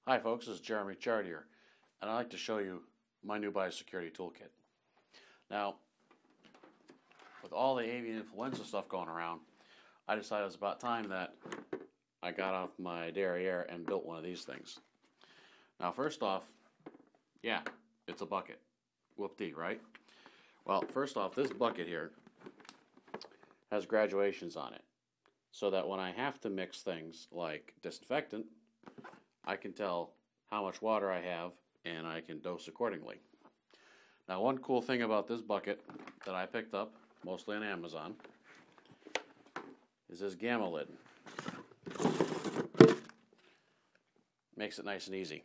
Hi folks, this is Jeremy Chard here, and I'd like to show you my new biosecurity toolkit. Now, with all the avian influenza stuff going around, I decided it was about time that I got off my derriere and built one of these things. Now first off, yeah, it's a bucket. Whoop-dee, right? Well, first off, this bucket here has graduations on it, so that when I have to mix things like disinfectant, I can tell how much water I have and I can dose accordingly. Now, one cool thing about this bucket that I picked up, mostly on Amazon, is this gamma lid. Makes it nice and easy.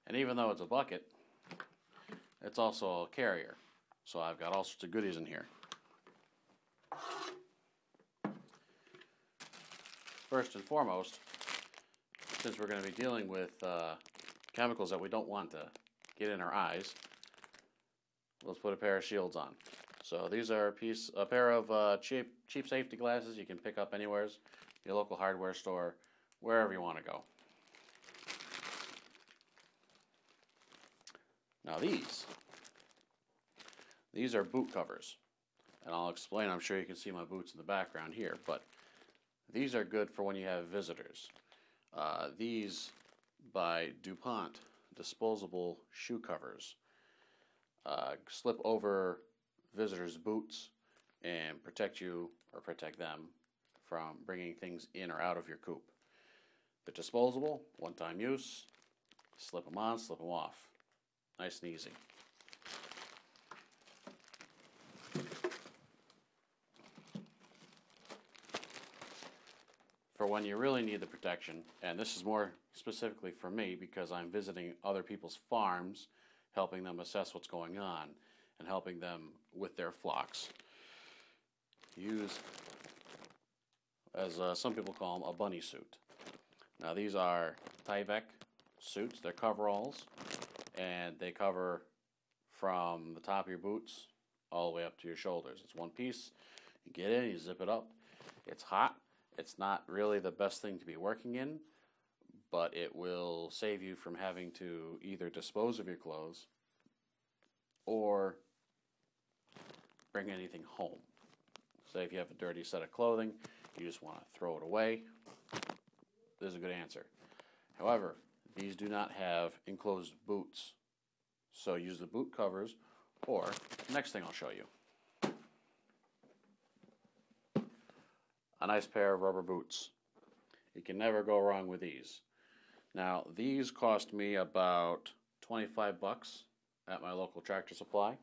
And even though it's a bucket, it's also a carrier. So I've got all sorts of goodies in here. First and foremost, since we're going to be dealing with chemicals that we don't want to get in our eyes, let's put a pair of shields on. So these are a pair of cheap safety glasses you can pick up anywhere, your local hardware store, wherever you want to go. Now these are boot covers, and I'll explain. I'm sure you can see my boots in the background here, but these are good for when you have visitors. These by DuPont disposable shoe covers slip over visitors' boots and protect you or protect them from bringing things in or out of your coop. They're disposable, one-time use. Slip them on, slip them off. Nice and easy. For when you really need the protection, and this is more specifically for me because I'm visiting other people's farms, helping them assess what's going on and helping them with their flocks. Use, as some people call them, a bunny suit. Now these are Tyvek suits. They're coveralls, and they cover from the top of your boots all the way up to your shoulders. It's one piece. You get in, you zip it up. It's hot. It's not really the best thing to be working in, but it will save you from having to either dispose of your clothes or bring anything home. Say if you have a dirty set of clothing, you just want to throw it away, this is a good answer. However, these do not have enclosed boots, so use the boot covers, or the next thing I'll show you. A nice pair of rubber boots. You can never go wrong with these. Now, these cost me about 25 bucks at my local Tractor Supply.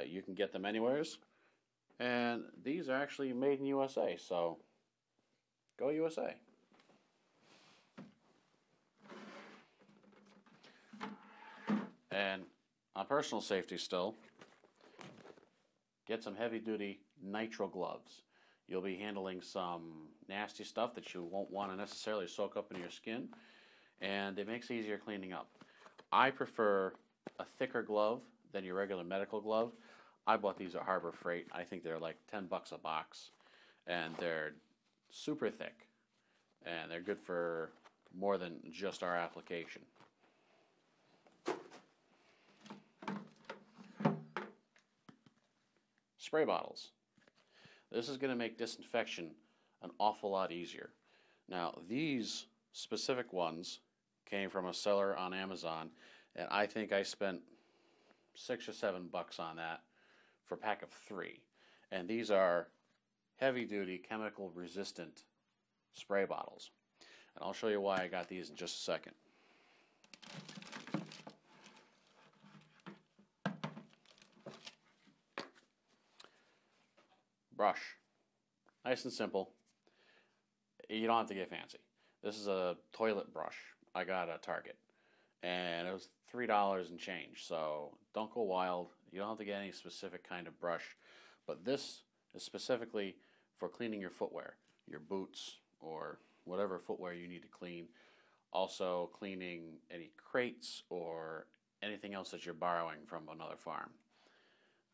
You can get them anywheres. And these are actually made in USA, so go USA. And on personal safety still, get some heavy-duty nitrile gloves. You'll be handling some nasty stuff that you won't want to necessarily soak up into your skin, and it makes it easier cleaning up. I prefer a thicker glove than your regular medical glove. I bought these at Harbor Freight. I think they're like 10 bucks a box, and they're super thick, and they're good for more than just our application. Spray bottles. This is going to make disinfection an awful lot easier. Now, these specific ones came from a seller on Amazon, and I think I spent 6 or 7 bucks on that for a pack of 3. And these are heavy-duty, chemical-resistant spray bottles. And I'll show you why I got these in just a second. Brush. Nice and simple. You don't have to get fancy. This is a toilet brush I got at Target, and it was $3 and change, so don't go wild. You don't have to get any specific kind of brush, but this is specifically for cleaning your footwear, your boots, or whatever footwear you need to clean. Also cleaning any crates or anything else that you're borrowing from another farm.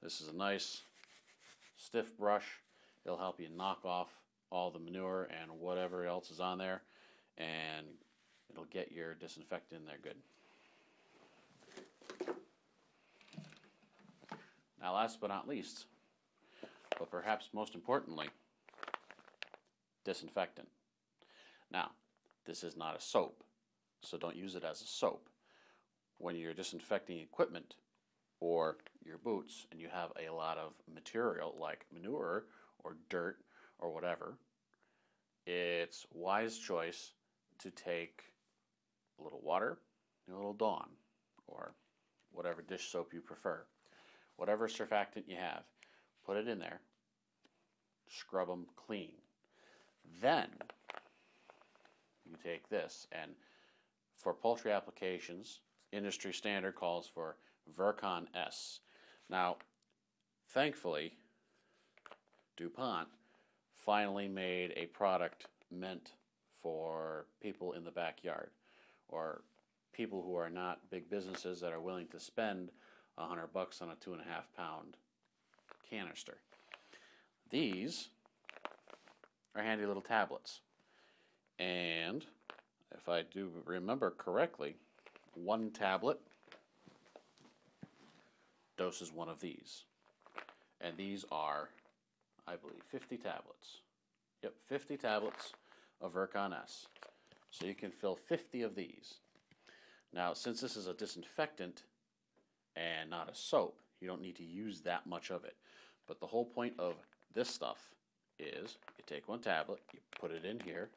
This is a nice stiff brush. It'll help you knock off all the manure and whatever else is on there, and it'll get your disinfectant in there good. Now, last but not least, but perhaps most importantly, disinfectant. Now, this is not a soap, so don't use it as a soap. When you're disinfecting equipment or your boots and you have a lot of material like manure or dirt or whatever, it's wise choice to take a little water and a little Dawn or whatever dish soap you prefer. Whatever surfactant you have, put it in there, scrub them clean. Then you take this, and for poultry applications, industry standard calls for Virkon S. Now, thankfully, DuPont finally made a product meant for people in the backyard, or people who are not big businesses that are willing to spend $100 on a 2.5 pound canister. These are handy little tablets, and if I do remember correctly, one tablet doses one of these, and these are, I believe, 50 tablets. Yep, 50 tablets of Virkon S. So you can fill 50 of these. Now, since this is a disinfectant and not a soap, you don't need to use that much of it. But the whole point of this stuff is you take one tablet, you put it in here,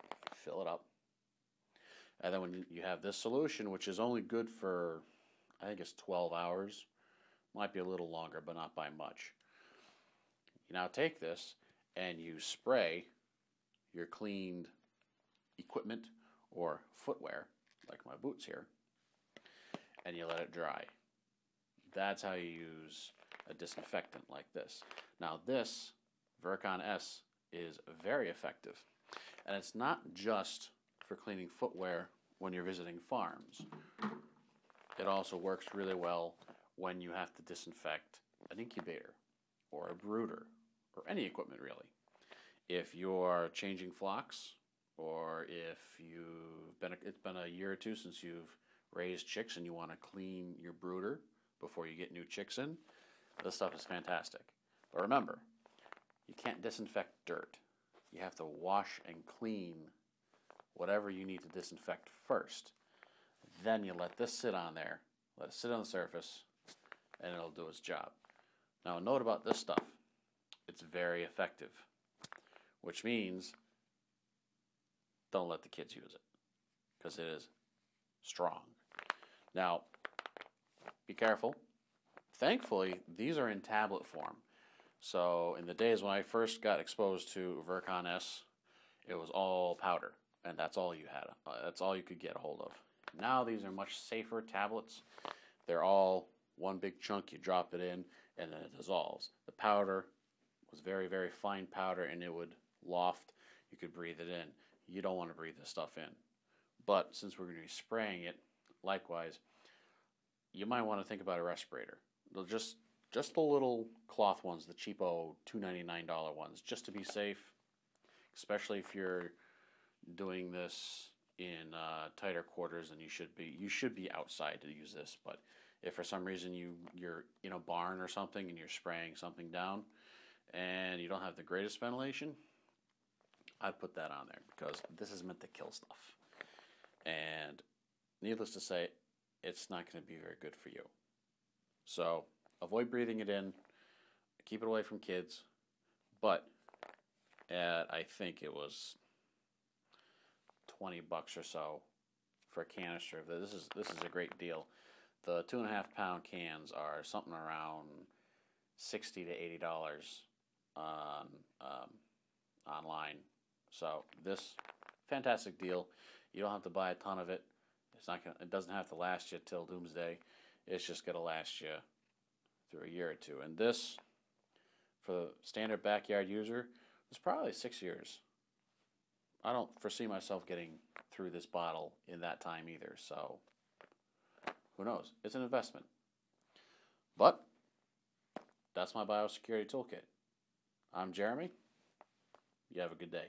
fill it up, and then when you have this solution, which is only good for, I think it's 12 hours, might be a little longer, but not by much. You now take this and you spray your cleaned equipment or footwear, like my boots here, and you let it dry. That's how you use a disinfectant like this. Now this Virkon S is very effective, and it's not just for cleaning footwear when you're visiting farms. It also works really well when you have to disinfect an incubator or a brooder or any equipment really. If you're changing flocks, or if it's been a year or two since you've raised chicks and you want to clean your brooder before you get new chicks in, this stuff is fantastic. But remember, you can't disinfect dirt. You have to wash and clean whatever you need to disinfect first. Then you let this sit on there, let it sit on the surface, and it'll do its job. Now, a note about this stuff, it's very effective, which means don't let the kids use it, because it is strong. Now, be careful. Thankfully, these are in tablet form. So in the days when I first got exposed to Virkon S, it was all powder, and that's all you had. That's all you could get a hold of. Now these are much safer tablets. They're all one big chunk. You drop it in, and then it dissolves. The powder was very, very fine powder, and it would loft. You could breathe it in. You don't want to breathe this stuff in. But since we're going to be spraying it, likewise, you might want to think about a respirator. They'll just the little cloth ones, the cheapo $2.99 ones, just to be safe, especially if you're doing this in tighter quarters than you should be outside to use this. But if for some reason you're in a barn or something and you're spraying something down and you don't have the greatest ventilation, I'd put that on there, because this is meant to kill stuff. And needless to say, it's not going to be very good for you. So avoid breathing it in, keep it away from kids, but I think it was $20 or so for a canister. This is a great deal. The 2.5 pound cans are something around $60 to $80 on online. So this fantastic deal. You don't have to buy a ton of it. It doesn't have to last you till doomsday. It's just going to last you through a year or two. And this, for the standard backyard user, is probably 6 years. I don't foresee myself getting through this bottle in that time either. So who knows? It's an investment. But that's my biosecurity toolkit. I'm Jeremy. You have a good day.